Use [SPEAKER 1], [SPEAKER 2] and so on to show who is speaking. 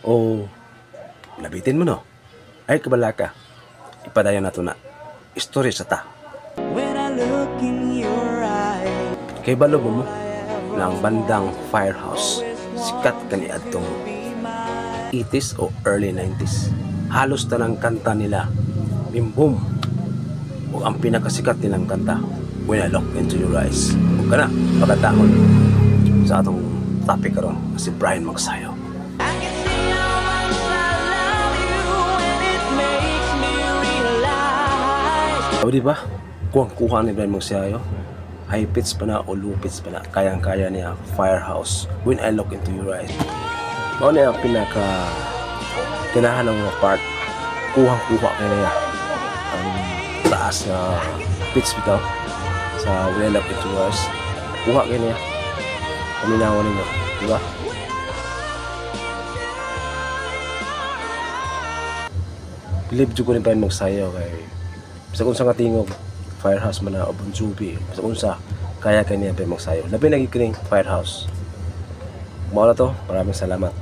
[SPEAKER 1] O labitin mo no? Ay kabala ka. Ipadayon na to na. Istorya sa ta.
[SPEAKER 2] When I look in your eyes,
[SPEAKER 1] Kay balo mo na ang bandang Firehouse sikat kani adtong 80s o early 90s. Halos tanang kanta nila Bim Boom o ang pinakasikat nilang kanta When I Look Into Your Eyes. O kana pagkatahon sa atong topic karon si Brian Magsayo.
[SPEAKER 2] I can see how much I love you, and it makes me realize.
[SPEAKER 1] O di ba? Kuha ni Brian Magsayo. High pitch pa na o low pitch pa na. Kayang-kaya niya Firehouse When I Look Into Your Eyes. Mao na ang pinaka tinahan ng mga part. Kuha kaya niya ang taas na pitch bitaw sa When I Look Into Your Eyes. Kuha kaya niya. Paminawan ninyo. Diba? Believe ko rin pa rin magsayaw kay sa kung sa nga tingog Firehouse man na o Bon Jovi sa kung sa kaya kanya pa rin magsayaw. Labi naging Firehouse. Mao na to. Maraming salamat.